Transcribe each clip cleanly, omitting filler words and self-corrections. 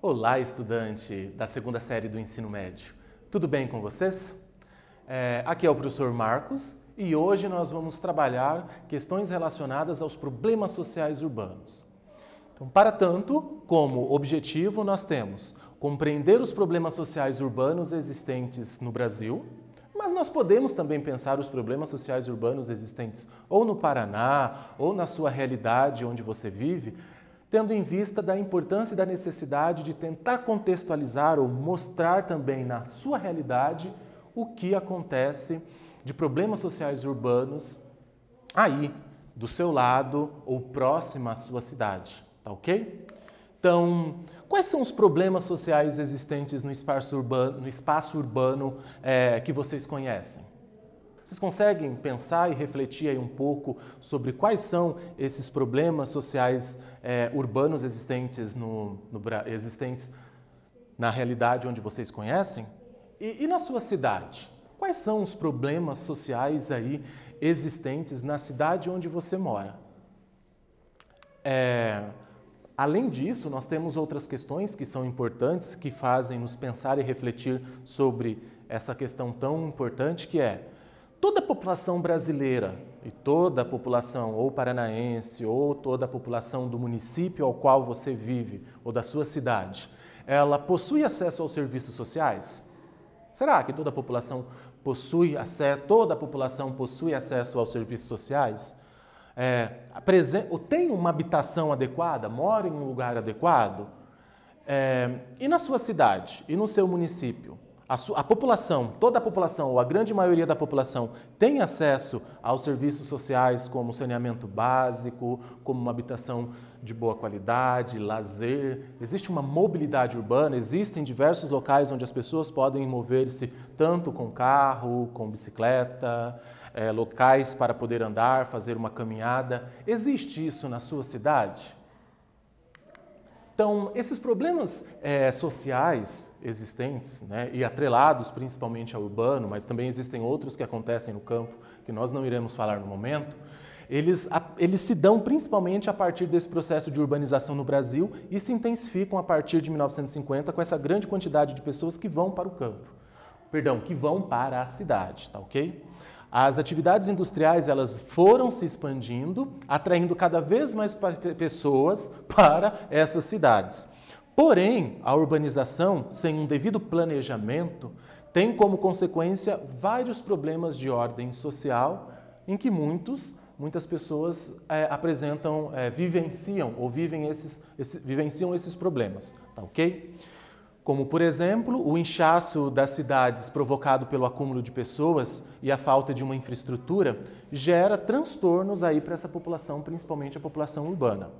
Olá, estudante da segunda série do ensino médio. Tudo bem com vocês? Aqui é o professor Marcos e hoje nós vamos trabalhar questões relacionadas aos problemas sociais urbanos. Então, para tanto, como objetivo, nós temos compreender os problemas sociais urbanos existentes no Brasil, mas nós podemos também pensar os problemas sociais urbanos existentes ou no Paraná, ou na sua realidade onde você vive, tendo em vista da importância e da necessidade de tentar contextualizar ou mostrar também na sua realidade o que acontece de problemas sociais urbanos aí, do seu lado ou próximo à sua cidade, tá ok? Então, quais são os problemas sociais existentes no espaço urbano que vocês conhecem? Vocês conseguem pensar e refletir aí um pouco sobre quais são esses problemas sociais urbanos existentes existentes na realidade onde vocês conhecem? E na sua cidade? Quais são os problemas sociais aí existentes na cidade onde você mora? Além disso, nós temos outras questões que são importantes, que fazem nos pensar e refletir sobre essa questão tão importante que é: toda a população brasileira e toda a população ou paranaense ou toda a população do município ao qual você vive ou da sua cidade, ela possui acesso aos serviços sociais? Será que toda a população possui acesso aos serviços sociais? Tem uma habitação adequada? Mora em um lugar adequado? E na sua cidade? E no seu município? A população, toda a população ou a grande maioria da população tem acesso aos serviços sociais como saneamento básico, como uma habitação de boa qualidade, lazer? Existe uma mobilidade urbana? Existem diversos locais onde as pessoas podem mover-se tanto com carro, com bicicleta, locais para poder andar, fazer uma caminhada. Existe isso na sua cidade? Então, esses problemas sociais existentes, né, e atrelados principalmente ao urbano, mas também existem outros que acontecem no campo, que nós não iremos falar no momento, eles se dão principalmente a partir desse processo de urbanização no Brasil e se intensificam a partir de 1950 com essa grande quantidade de pessoas que vão para o campo, que vão para a cidade, tá ok? As atividades industriais, elas foram se expandindo, atraindo cada vez mais pessoas para essas cidades. Porém, a urbanização, sem um devido planejamento, tem como consequência vários problemas de ordem social, em que muitas pessoas vivenciam esses problemas, tá ok? Como, por exemplo, o inchaço das cidades provocado pelo acúmulo de pessoas e a falta de uma infraestrutura gera transtornos aí para essa população, principalmente a população urbana.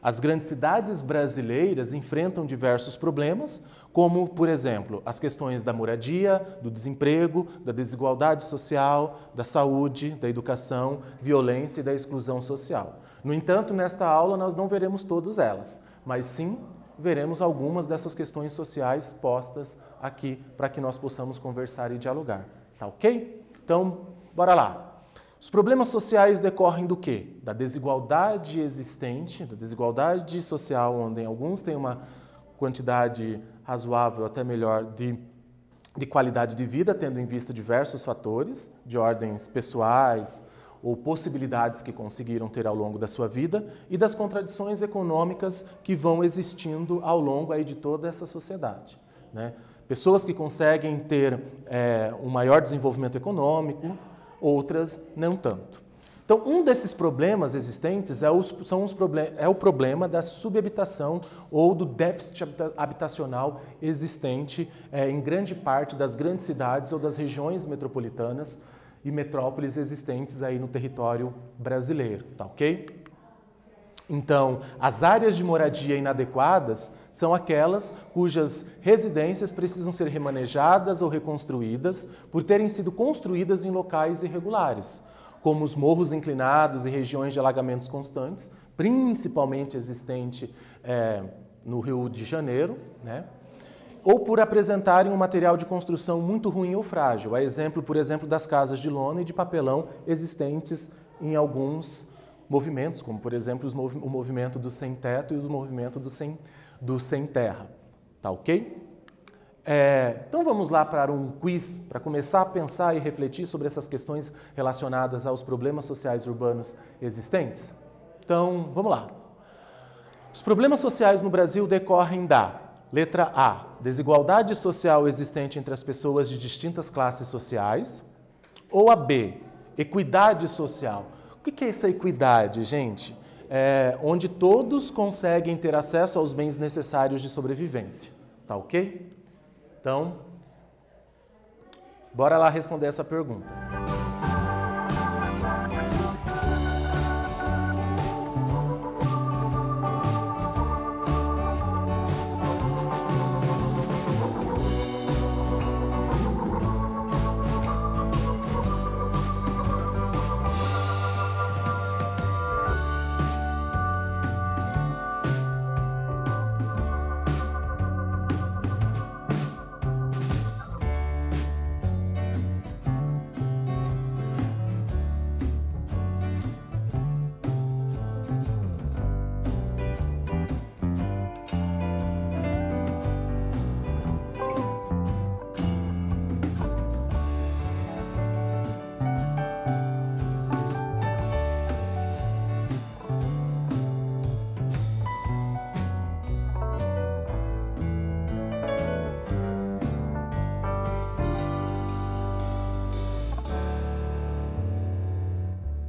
As grandes cidades brasileiras enfrentam diversos problemas, como, por exemplo, as questões da moradia, do desemprego, da desigualdade social, da saúde, da educação, violência e da exclusão social. No entanto, nesta aula nós não veremos todas elas, mas sim veremos algumas dessas questões sociais postas aqui para que nós possamos conversar e dialogar, tá ok? Então, bora lá. Os problemas sociais decorrem do quê? Da desigualdade existente, da desigualdade social, onde alguns têm uma quantidade razoável, até melhor, de qualidade de vida, tendo em vista diversos fatores, de ordens pessoais, ou possibilidades que conseguiram ter ao longo da sua vida, e das contradições econômicas que vão existindo ao longo aí de toda essa sociedade, né? Pessoas que conseguem ter um maior desenvolvimento econômico, outras não tanto. Então, um desses problemas existentes é o problema da subhabitação ou do déficit habitacional existente em grande parte das grandes cidades ou das regiões metropolitanas e metrópoles existentes aí no território brasileiro, tá ok? Então, as áreas de moradia inadequadas são aquelas cujas residências precisam ser remanejadas ou reconstruídas por terem sido construídas em locais irregulares, como os morros inclinados e regiões de alagamentos constantes, principalmente existente no Rio de Janeiro, né? Ou por apresentarem um material de construção muito ruim ou frágil, por exemplo, das casas de lona e de papelão existentes em alguns movimentos, como, por exemplo, o movimento do sem-teto e o movimento do sem terra. tá ok? Então vamos lá para um quiz, para começar a pensar e refletir sobre essas questões relacionadas aos problemas sociais urbanos existentes? Então, vamos lá. Os problemas sociais no Brasil decorrem da letra A, desigualdade social existente entre as pessoas de distintas classes sociais, ou a B, equidade social. O que é essa equidade, gente? Onde todos conseguem ter acesso aos bens necessários de sobrevivência, tá ok? Então, bora lá responder essa pergunta.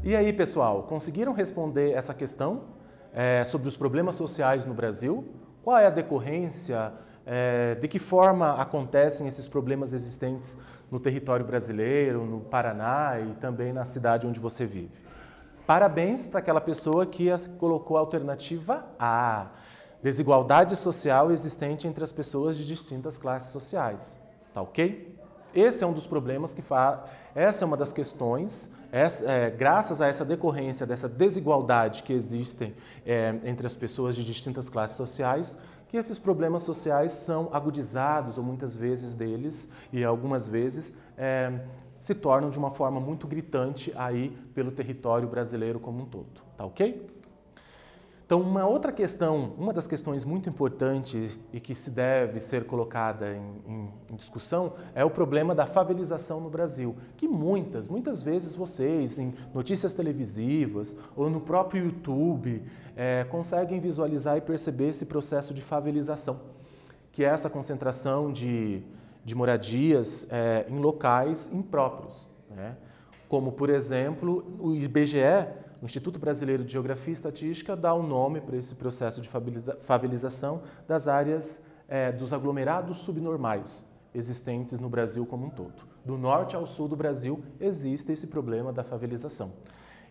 E aí, pessoal, conseguiram responder essa questão sobre os problemas sociais no Brasil? Qual é a decorrência? De que forma acontecem esses problemas existentes no território brasileiro, no Paraná e também na cidade onde você vive? Parabéns para aquela pessoa que colocou a alternativa A, desigualdade social existente entre as pessoas de distintas classes sociais. Tá ok? Esse é um dos problemas essa é uma das questões, graças a essa decorrência dessa desigualdade que existe entre as pessoas de distintas classes sociais, que esses problemas sociais são agudizados, ou muitas vezes deles, e algumas vezes se tornam de uma forma muito gritante aí pelo território brasileiro como um todo. Tá ok? Então, uma das questões muito importantes e que se deve ser colocada em discussão é o problema da favelização no Brasil, que muitas vezes vocês, em notícias televisivas ou no próprio YouTube, conseguem visualizar e perceber esse processo de favelização, que é essa concentração de moradias em locais impróprios, né? Como, por exemplo, o IBGE, o Instituto Brasileiro de Geografia e Estatística, dá um nome para esse processo de favelização das áreas dos aglomerados subnormais existentes no Brasil como um todo. Do norte ao sul do Brasil existe esse problema da favelização.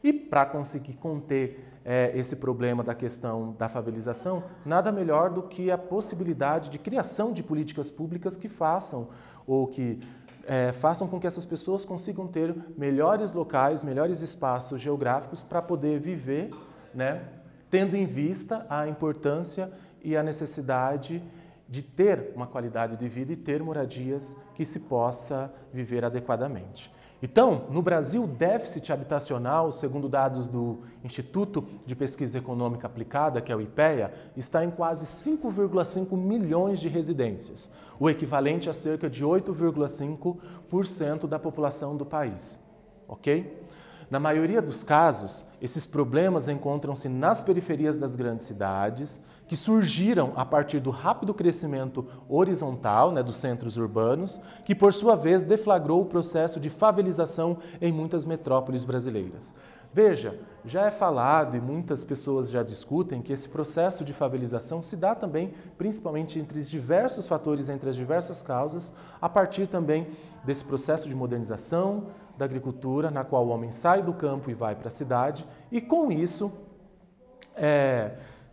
E para conseguir conter esse problema da questão da favelização, nada melhor do que a possibilidade de criação de políticas públicas que façam com que essas pessoas consigam ter melhores locais, melhores espaços geográficos para poder viver, né, tendo em vista a importância e a necessidade de ter uma qualidade de vida e ter moradias que se possa viver adequadamente. Então, no Brasil, o déficit habitacional, segundo dados do Instituto de Pesquisa Econômica Aplicada, que é o IPEA, está em quase 5,5 milhões de residências, o equivalente a cerca de 8,5% da população do país. Ok? Na maioria dos casos, esses problemas encontram-se nas periferias das grandes cidades, que surgiram a partir do rápido crescimento horizontal, né, dos centros urbanos, que por sua vez deflagrou o processo de favelização em muitas metrópoles brasileiras. Veja, já é falado e muitas pessoas já discutem que esse processo de favelização se dá também, principalmente entre os diversos fatores, entre as diversas causas, a partir também desse processo de modernização da agricultura, na qual o homem sai do campo e vai para a cidade, e com isso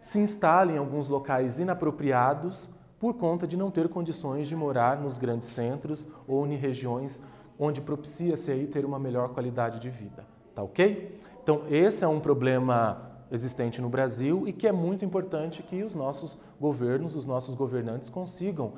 se instala em alguns locais inapropriados por conta de não ter condições de morar nos grandes centros ou em regiões onde propicia-se aí ter uma melhor qualidade de vida. Tá ok? Então, esse é um problema existente no Brasil e que é muito importante que os nossos governos, os nossos governantes consigam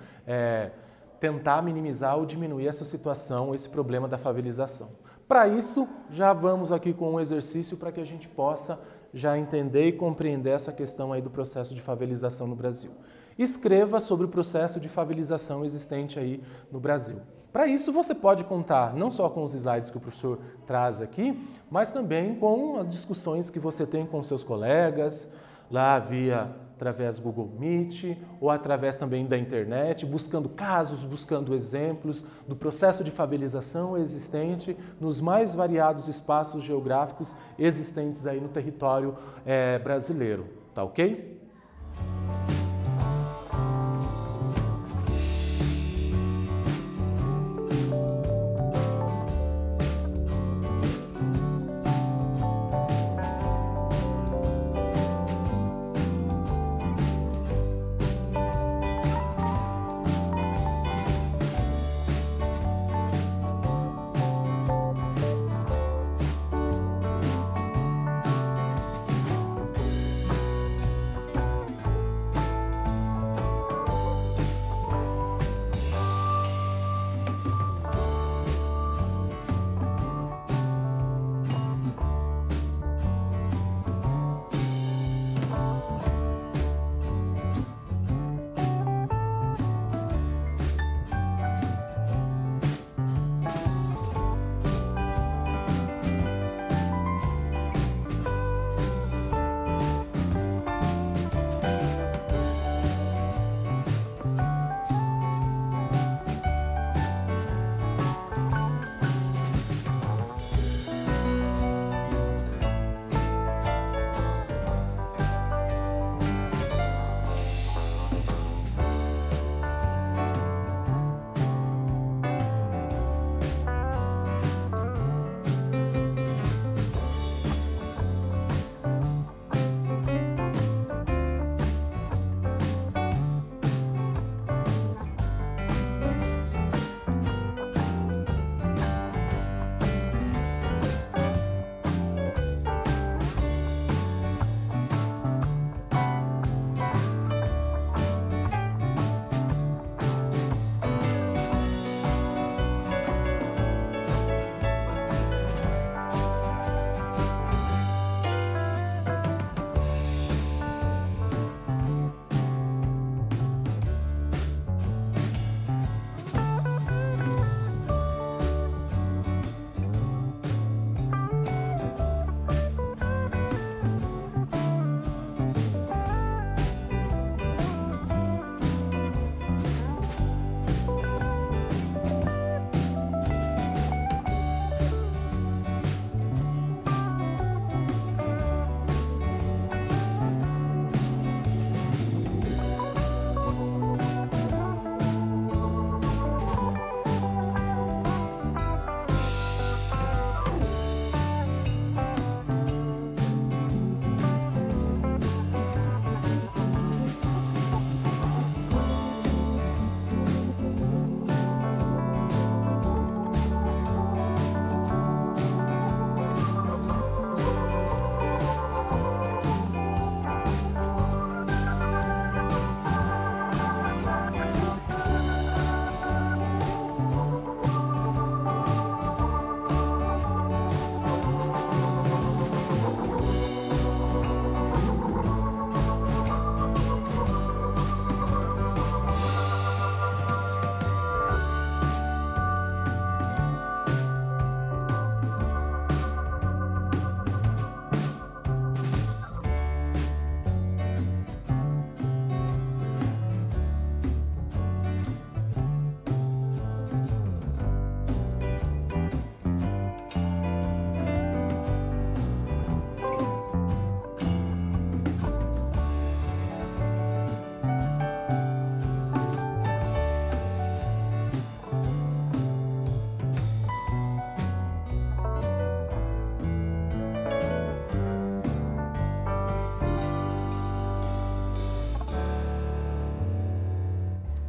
tentar minimizar ou diminuir essa situação, esse problema da favelização. Para isso, já vamos aqui com um exercício para que a gente possa já entender e compreender essa questão aí do processo de favelização no Brasil. Escreva sobre o processo de favelização existente aí no Brasil. Para isso, você pode contar não só com os slides que o professor traz aqui, mas também com as discussões que você tem com seus colegas, lá através do Google Meet ou através também da internet, buscando casos, buscando exemplos do processo de favelização existente nos mais variados espaços geográficos existentes aí no território brasileiro. Tá ok?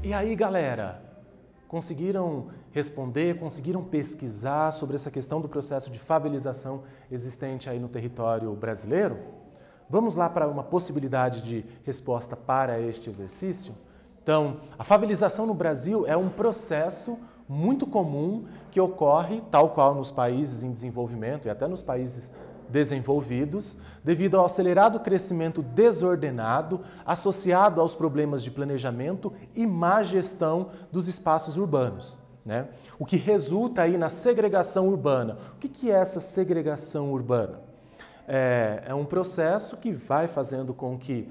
E aí, galera, conseguiram responder, conseguiram pesquisar sobre essa questão do processo de favelização existente aí no território brasileiro? Vamos lá para uma possibilidade de resposta para este exercício? Então, a favelização no Brasil é um processo muito comum que ocorre, tal qual nos países em desenvolvimento e até nos países desenvolvidos devido ao acelerado crescimento desordenado associado aos problemas de planejamento e má gestão dos espaços urbanos, né? O que resulta aí na segregação urbana. O que é essa segregação urbana? É um processo que vai fazendo com que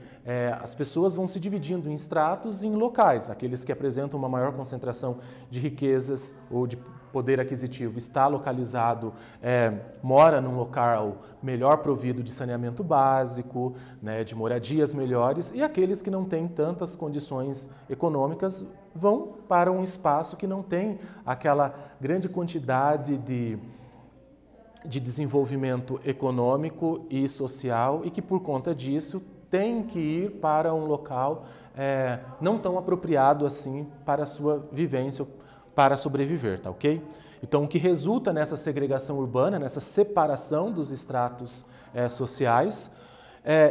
as pessoas vão se dividindo em estratos e em locais. Aqueles que apresentam uma maior concentração de riquezas ou de poder aquisitivo está localizado, mora num local melhor provido de saneamento básico, né, de moradias melhores, e aqueles que não têm tantas condições econômicas vão para um espaço que não tem aquela grande quantidade de desenvolvimento econômico e social e que, por conta disso, tem que ir para um local não tão apropriado assim para a sua vivência, para sobreviver, tá ok? Então, o que resulta nessa segregação urbana, nessa separação dos estratos sociais,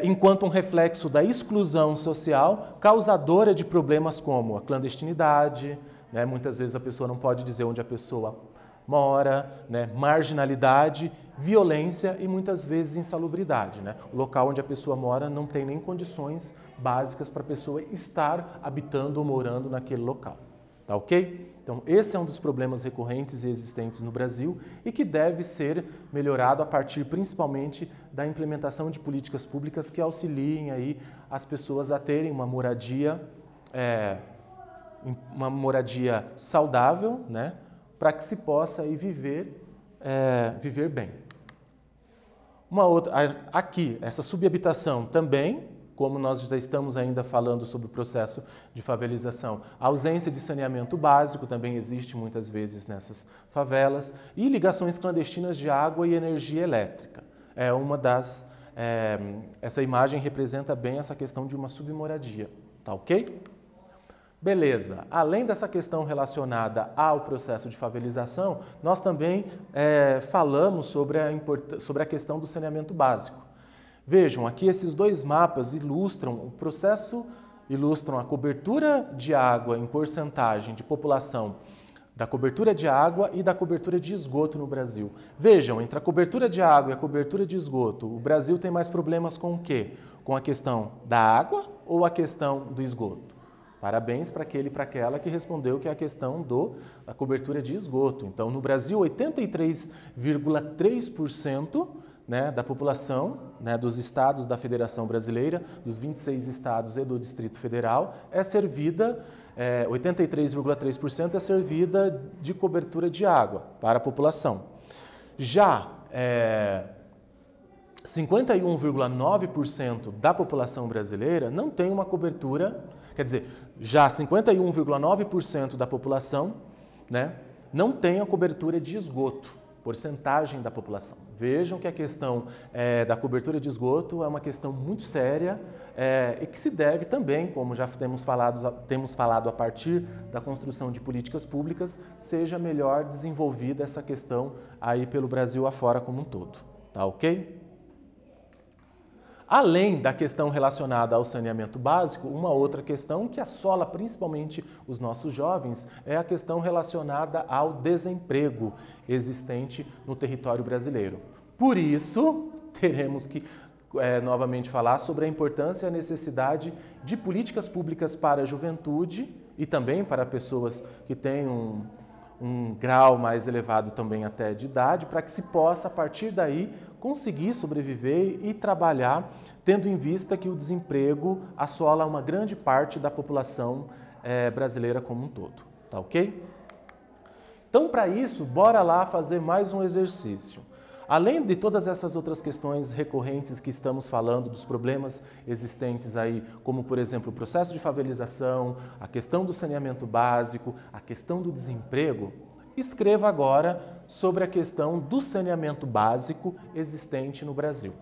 enquanto um reflexo da exclusão social causadora de problemas como a clandestinidade, né? Muitas vezes a pessoa não pode dizer onde a pessoa mora, né? Marginalidade, violência e muitas vezes insalubridade, né? O local onde a pessoa mora não tem nem condições básicas para a pessoa estar habitando ou morando naquele local. Tá ok? Então, esse é um dos problemas recorrentes e existentes no Brasil e que deve ser melhorado a partir principalmente da implementação de políticas públicas que auxiliem aí as pessoas a terem uma moradia saudável, né? Para que se possa aí viver bem. Uma outra, aqui, essa subhabitação também, como nós já estamos ainda falando sobre o processo de favelização, a ausência de saneamento básico também existe muitas vezes nessas favelas e ligações clandestinas de água e energia elétrica. Essa imagem representa bem essa questão de uma submoradia, tá ok? Beleza, além dessa questão relacionada ao processo de favelização, nós também falamos sobre a questão do saneamento básico. Vejam, aqui esses dois mapas ilustram a cobertura de água em porcentagem de população, da cobertura de água e da cobertura de esgoto no Brasil. Vejam, entre a cobertura de água e a cobertura de esgoto, o Brasil tem mais problemas com o quê? Com a questão da água ou a questão do esgoto? Parabéns para aquele e para aquela que respondeu que é a questão da cobertura de esgoto. Então, no Brasil, 83,3%, né, da população, né, dos estados da Federação Brasileira, dos 26 estados e do Distrito Federal, 83,3% é servida de cobertura de água para a população. Já 51,9% da população brasileira não tem uma cobertura, quer dizer, já 51,9% da população, né, não tem a cobertura de esgoto, porcentagem da população. Vejam que a questão da cobertura de esgoto é uma questão muito séria e que se deve também, como já temos falado a partir da construção de políticas públicas, seja melhor desenvolvida essa questão aí pelo Brasil afora como um todo. Tá ok? Além da questão relacionada ao saneamento básico, uma outra questão que assola principalmente os nossos jovens é a questão relacionada ao desemprego existente no território brasileiro. Por isso, teremos que novamente falar sobre a importância e a necessidade de políticas públicas para a juventude e também para pessoas que têm um grau mais elevado também até de idade, para que se possa, a partir daí, conseguir sobreviver e trabalhar, tendo em vista que o desemprego assola uma grande parte da população brasileira como um todo. Tá ok? Então, para isso, bora lá fazer mais um exercício. Além de todas essas outras questões recorrentes que estamos falando, dos problemas existentes aí, como, por exemplo, o processo de favelização, a questão do saneamento básico, a questão do desemprego, escreva agora sobre a questão do saneamento básico existente no Brasil.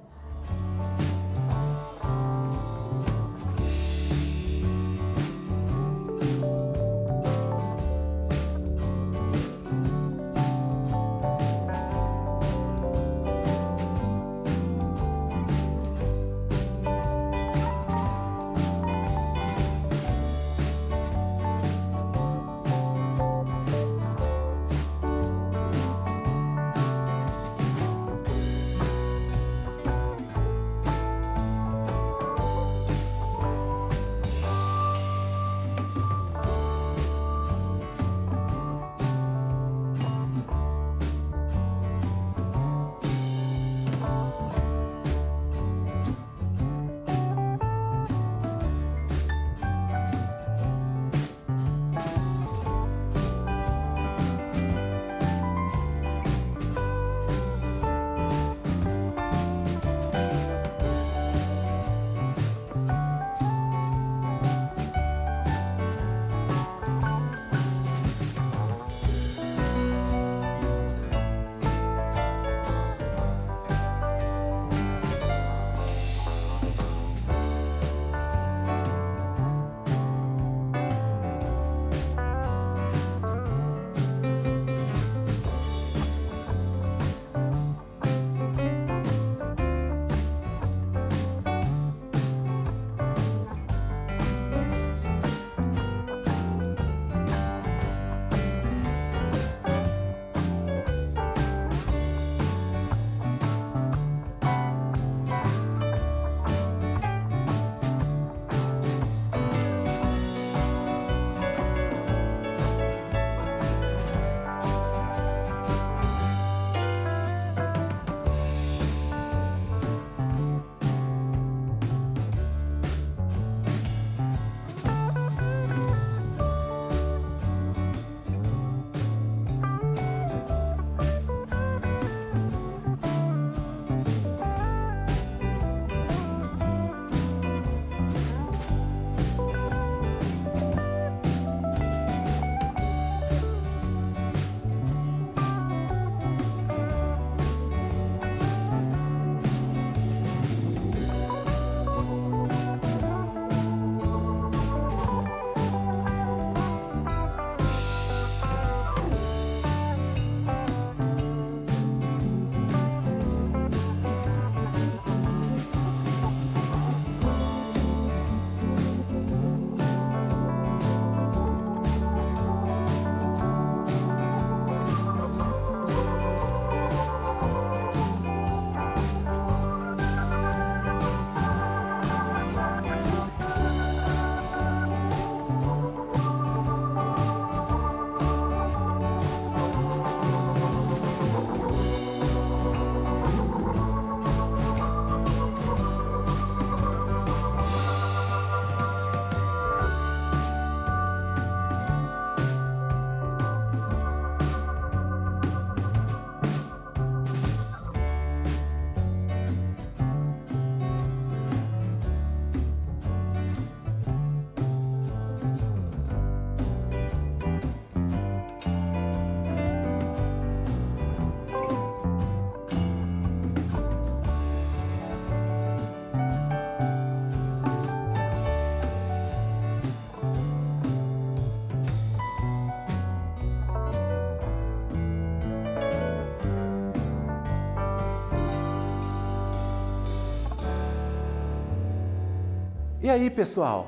E aí, pessoal?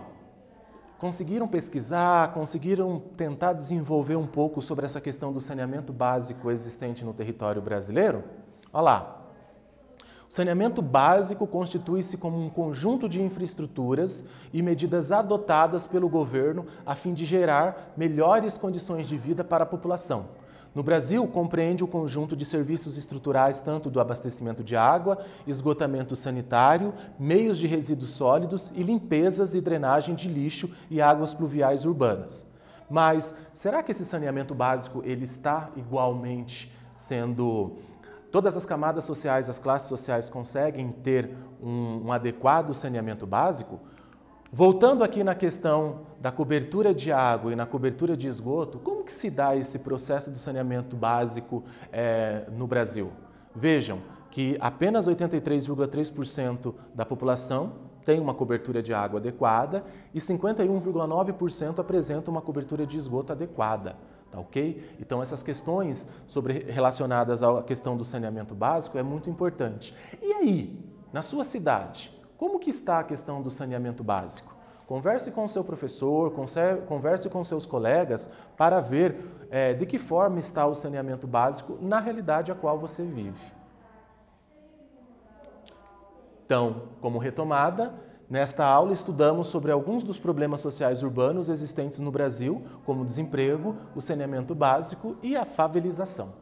Conseguiram pesquisar, conseguiram tentar desenvolver um pouco sobre essa questão do saneamento básico existente no território brasileiro? Olha lá. O saneamento básico constitui-se como um conjunto de infraestruturas e medidas adotadas pelo governo a fim de gerar melhores condições de vida para a população. No Brasil, compreende o conjunto de serviços estruturais tanto do abastecimento de água, esgotamento sanitário, meios de resíduos sólidos e limpezas e drenagem de lixo e águas pluviais urbanas. Mas será que esse saneamento básico ele está igualmente sendo... Todas as camadas sociais, as classes sociais conseguem ter um adequado saneamento básico? Voltando aqui na questão da cobertura de água e na cobertura de esgoto, como que se dá esse processo do saneamento básico no Brasil? Vejam que apenas 83,3% da população tem uma cobertura de água adequada e 51,9% apresenta uma cobertura de esgoto adequada. Tá, ok? Então, essas questões relacionadas à questão do saneamento básico é muito importante. E aí, na sua cidade, como que está a questão do saneamento básico? Converse com o seu professor, converse com seus colegas para ver de que forma está o saneamento básico na realidade a qual você vive. Então, como retomada, nesta aula estudamos sobre alguns dos problemas sociais urbanos existentes no Brasil, como o desemprego, o saneamento básico e a favelização.